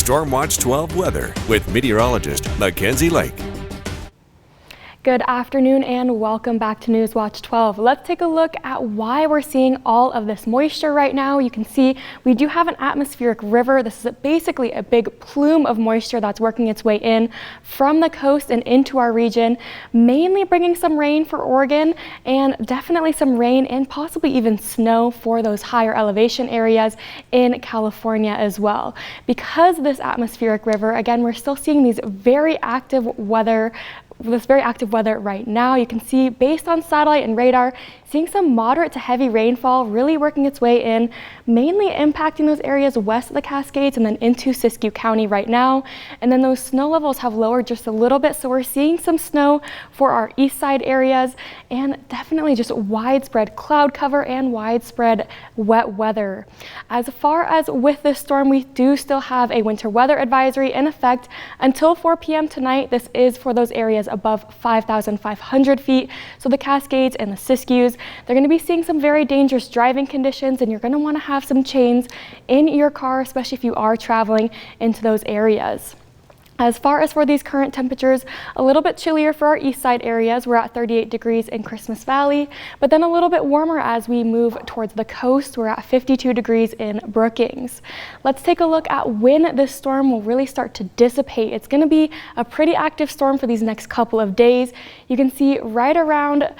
Stormwatch 12 weather with meteorologist Mackenzie Lake. Good afternoon and welcome back to Newswatch 12. Let's take a look at why we're seeing all of this moisture right now. You can see we do have an atmospheric river. This is basically a big plume of moisture that's working its way in from the coast and into our region, mainly bringing some rain for Oregon and definitely some rain and possibly even snow for those higher elevation areas in California as well. Because this atmospheric river, again, we're still seeing these very active weather right now. You can see based on satellite and radar, seeing some moderate to heavy rainfall really working its way in, mainly impacting those areas west of the Cascades and then into Siskiyou County right now. And then those snow levels have lowered just a little bit, so we're seeing some snow for our east side areas and definitely just widespread cloud cover and widespread wet weather. As far as with this storm, we do still have a winter weather advisory in effect until 4 p.m. tonight. This is for those areas above 5,500 feet, so the Cascades and the Siskiyous. They're going to be seeing some very dangerous driving conditions, and you're going to want to have some chains in your car, especially if you are traveling into those areas. As far as for these current temperatures, a little bit chillier for our east side areas. We're at 38 degrees in Christmas Valley, but then a little bit warmer as we move towards the coast. We're at 52 degrees in Brookings. Let's take a look at when this storm will really start to dissipate. It's going to be a pretty active storm for these next couple of days. You can see right around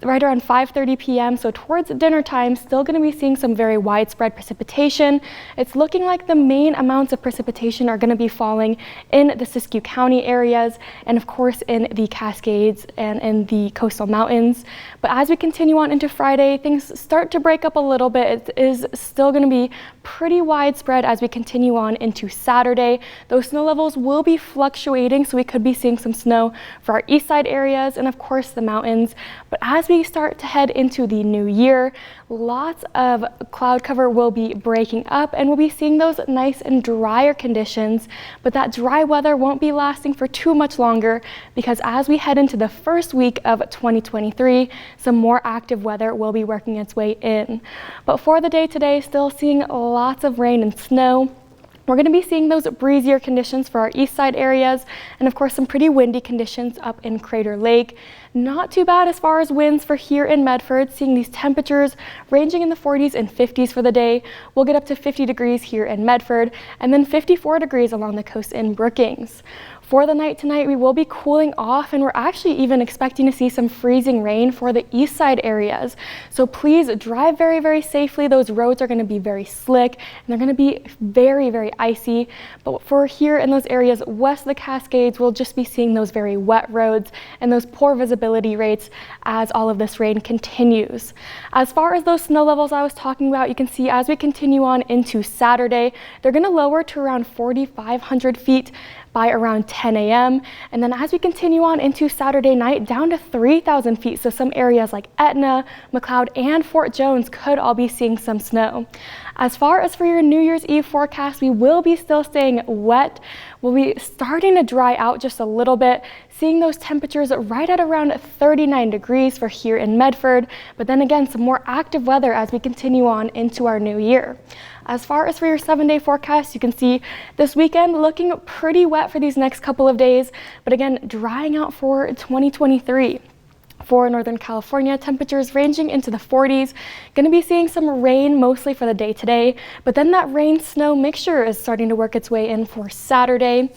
5:30 p.m. so towards dinner time, still going to be seeing some very widespread precipitation. It's looking like the main amounts of precipitation are going to be falling in the Siskiyou County areas and of course in the Cascades and in the coastal mountains. But as we continue on into Friday, things start to break up a little bit. It is still going to be pretty widespread as we continue on into Saturday. Those snow levels will be fluctuating, so we could be seeing some snow for our east side areas and of course the mountains. But as we start to head into the new year, lots of cloud cover will be breaking up and we'll be seeing those nice and drier conditions, but that dry weather won't be lasting for too much longer because as we head into the first week of 2023, some more active weather will be working its way in. But for the day today, still seeing lots of rain and snow. We're going to be seeing those breezier conditions for our east side areas and of course some pretty windy conditions up in Crater Lake. Not too bad as far as winds for here in Medford, seeing these temperatures ranging in the 40s and 50s for the day. We'll get up to 50 degrees here in Medford and then 54 degrees along the coast in Brookings. For the night tonight, we will be cooling off and we're actually even expecting to see some freezing rain for the east side areas. So please drive very, very safely. Those roads are going to be very slick and they're going to be very, very icy. But for here in those areas west of the Cascades, we'll just be seeing those very wet roads and those poor visibility rates as all of this rain continues. As far as those snow levels I was talking about, you can see as we continue on into Saturday, they're going to lower to around 4,500 feet by around 10 a.m. And then as we continue on into Saturday night, down to 3,000 feet. So some areas like Etna, McLeod, and Fort Jones could all be seeing some snow. As far as for your New Year's Eve forecast, we will be still staying wet. We'll be starting to dry out just a little bit, seeing those temperatures right at around 39 degrees for here in Medford. But then again, some more active weather as we continue on into our new year. As far as for your 7-day forecast, you can see this weekend looking pretty wet for these next couple of days, but again, drying out for 2023. For Northern California, temperatures ranging into the 40s. Going to be seeing some rain mostly for the day today, but then that rain-snow mixture is starting to work its way in for Saturday.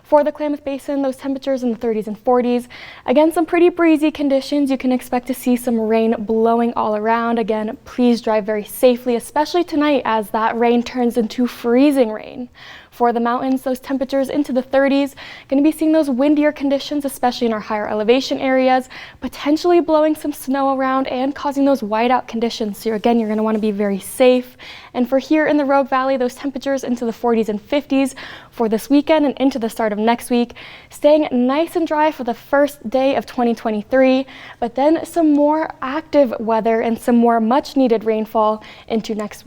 For the Klamath Basin, those temperatures in the 30s and 40s. Again, some pretty breezy conditions. You can expect to see some rain blowing all around. Again, please drive very safely, especially tonight as that rain turns into freezing rain. For the mountains, those temperatures into the 30s. Going to be seeing those windier conditions, especially in our higher elevation areas, potentially blowing some snow around and causing those whiteout conditions. So again, you're going to want to be very safe. And for here in the Rogue Valley, those temperatures into the 40s and 50s for this weekend and into the start of next week, staying nice and dry for the first day of 2023, but then some more active weather and some more much needed rainfall into next week.